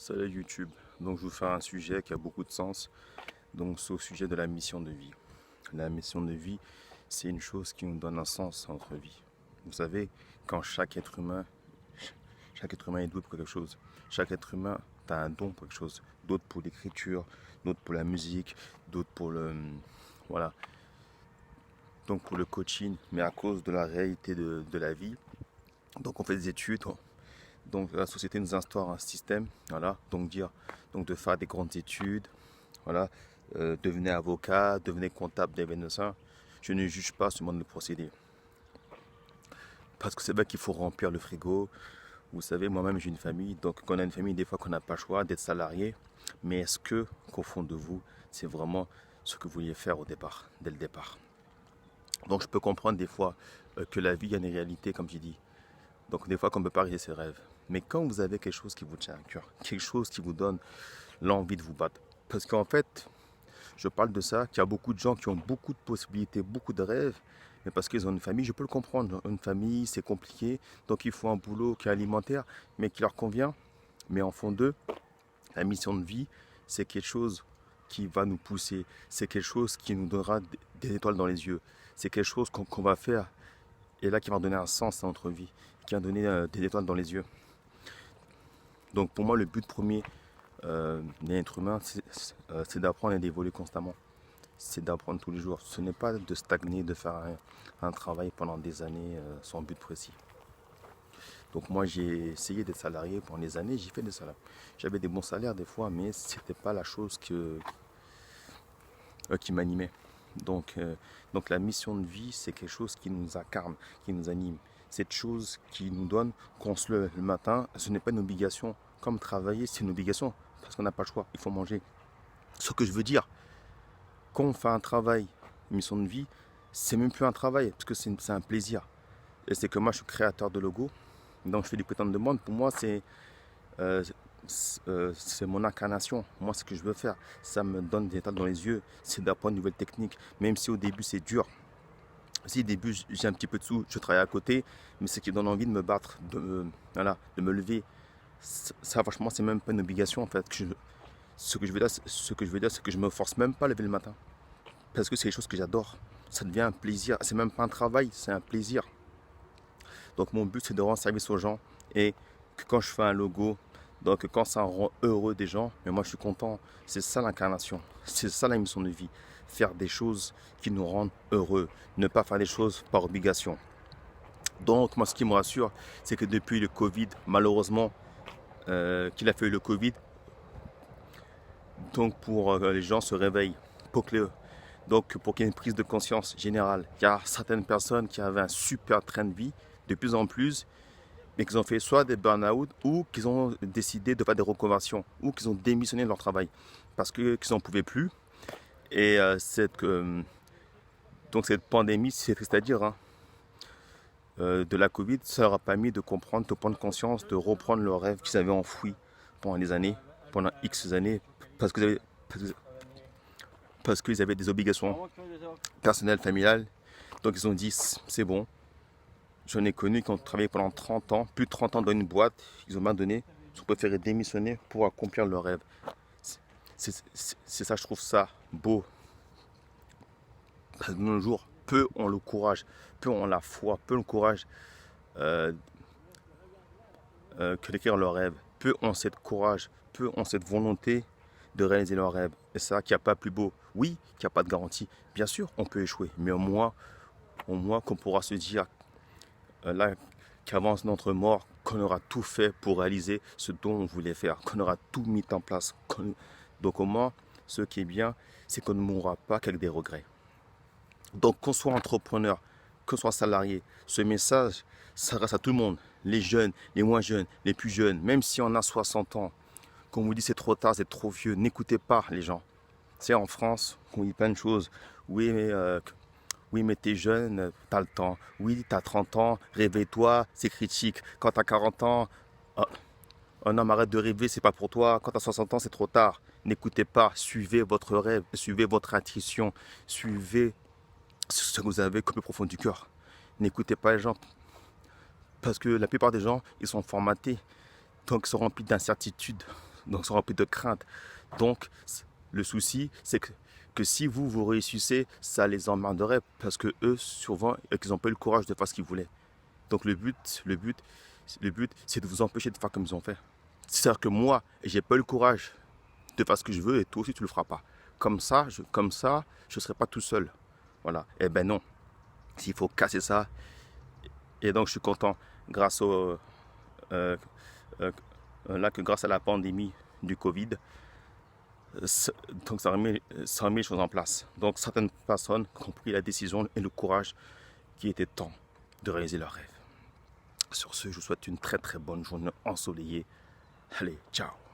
Salut YouTube, donc je vais vous faire un sujet qui a beaucoup de sens, donc c'est au sujet de la mission de vie. La mission de vie, c'est une chose qui nous donne un sens à notre vie. Vous savez, quand chaque être humain est doué pour quelque chose, chaque être humain a un don pour quelque chose, d'autres pour l'écriture, d'autres pour la musique, d'autres pour voilà, donc pour le coaching, mais à cause de la réalité de la vie, donc on fait des études. Donc la société nous instaure un système, voilà, donc de faire des grandes études, voilà, devenez avocat, devenez comptable, devenez ça. Je ne juge pas ce mode de procédé. Parce que c'est vrai qu'il faut remplir le frigo. Vous savez, moi-même j'ai une famille, donc quand on a une famille, des fois qu'on n'a pas le choix d'être salarié. Mais est-ce que, qu'au fond de vous, c'est vraiment ce que vous vouliez faire au départ, dès le départ? Donc je peux comprendre des fois que la vie, il y a une réalité, comme j'ai dit. Donc des fois qu'on ne peut pas réaliser ses rêves. Mais quand vous avez quelque chose qui vous tient à cœur, quelque chose qui vous donne l'envie de vous battre. Parce qu'en fait, je parle de ça, qu'il y a beaucoup de gens qui ont beaucoup de possibilités, beaucoup de rêves, mais parce qu'ils ont une famille, je peux le comprendre. Une famille, c'est compliqué, donc il faut un boulot qui est alimentaire, mais qui leur convient. Mais en fond d'eux, la mission de vie, c'est quelque chose qui va nous pousser, c'est quelque chose qui nous donnera des étoiles dans les yeux, c'est quelque chose qu'on va faire, et là qui va donner un sens à notre vie, qui va donner des étoiles dans les yeux. Donc pour moi, le but premier d'un être humain, c'est d'apprendre et d'évoluer constamment. C'est d'apprendre tous les jours. Ce n'est pas de stagner, de faire un travail pendant des années sans but précis. Donc moi, j'ai essayé d'être salarié pendant des années, j'ai fait des salaires. J'avais des bons salaires des fois, mais ce n'était pas la chose qui m'animait. Donc la mission de vie, c'est quelque chose qui nous incarne, qui nous anime. Cette chose qui nous donne qu'on se lève le matin, ce n'est pas une obligation. Comme travailler, c'est une obligation, parce qu'on n'a pas le choix, il faut manger. Ce que je veux dire, quand on fait un travail, une mission de vie, c'est même plus un travail, parce que c'est un plaisir. Et c'est que moi, je suis créateur de logo, donc je fais du coton de demande. Pour moi, euh, c'est mon incarnation. Moi, ce que je veux faire, ça me donne des étoiles dans les yeux, c'est d'apprendre une nouvelle technique, même si au début, c'est dur. Si au début, j'ai un petit peu de sous, je travaille à côté, mais ce qui donne envie de me battre, voilà, de me lever, ça, franchement, c'est même pas une obligation, en fait. Ce que je veux dire, c'est que je me force même pas à lever le matin. Parce que c'est quelque chose que j'adore. Ça devient un plaisir. C'est même pas un travail, c'est un plaisir. Donc mon but, c'est de rendre service aux gens. Et que quand je fais un logo, donc quand ça rend heureux des gens, mais moi je suis content. C'est ça l'incarnation. C'est ça la mission de vie. Faire des choses qui nous rendent heureux. Ne pas faire des choses par obligation. Donc moi ce qui me rassure, c'est que depuis le Covid, malheureusement, qu'il a fait le Covid, donc pour les gens se réveillent. Donc pour qu'il y ait une prise de conscience générale. Il y a certaines personnes qui avaient un super train de vie, de plus en plus, mais qui ont fait soit des burn-out ou qui ont décidé de faire des reconversions ou qui ont démissionné de leur travail parce qu'ils n'en pouvaient plus. Et donc cette pandémie, c'est triste à dire, hein, de la Covid, ça leur a permis de comprendre, de prendre conscience, de reprendre leurs rêves qu'ils avaient enfouis pendant des années, pendant X années, parce qu'ils avaient des obligations personnelles, familiales. Donc ils ont dit, c'est bon. J'en ai connu qui ont travaillé pendant 30 ans, plus de 30 ans dans une boîte. Ils ont abandonné, ils ont préféré démissionner pour accomplir leur rêve. C'est ça, je trouve ça beau. Parce que de nos jours, peu ont le courage, peu ont la foi, peu ont le courage euh, que d'écrire leurs rêves. Peu ont cette courage, peu ont cette volonté de réaliser leurs rêves. Et ça, qu'il n'y a pas plus beau. Oui, qu'il n'y a pas de garantie. Bien sûr, on peut échouer, mais au moins qu'on pourra se dire là qu'avance notre mort, qu'on aura tout fait pour réaliser ce dont on voulait faire, qu'on aura tout mis en place. Donc au moins, ce qui est bien, c'est qu'on ne mourra pas qu'avec des regrets. Donc qu'on soit entrepreneur, qu'on soit salarié, ce message s'adresse à tout le monde, les jeunes, les moins jeunes, les plus jeunes, même si on a 60 ans, qu'on vous dit c'est trop tard, c'est trop vieux, n'écoutez pas les gens. C'est en France, on dit plein de choses. Oui, mais t'es jeune, t'as le temps. Oui, t'as 30 ans, réveille-toi, c'est critique. Quand t'as 40 ans, oh, oh non, mais arrête de rêver, c'est pas pour toi. Quand t'as 60 ans, c'est trop tard. N'écoutez pas, suivez votre rêve, suivez votre intuition, suivez ce que vous avez comme le profond du cœur. N'écoutez pas les gens, parce que la plupart des gens, ils sont formatés, donc ils sont remplis d'incertitudes donc sont remplis de crainte. Donc le souci, c'est que si vous réussissez, ça les emmerderait parce que eux, souvent, ils n'ont pas eu le courage de faire ce qu'ils voulaient. Donc le but, c'est de vous empêcher de faire comme ils ont fait. C'est-à-dire que moi, j'ai pas eu le courage de faire ce que je veux et toi aussi tu le feras pas. Comme ça, je serai pas tout seul. Voilà. Eh ben non. S'il faut casser ça. Et donc je suis content grâce au là que grâce à la pandémie du Covid, donc ça remet les choses en place. Donc certaines personnes ont pris la décision et le courage qu'il était temps de réaliser leurs rêves. Sur ce, je vous souhaite une très très bonne journée ensoleillée. Allez, ciao.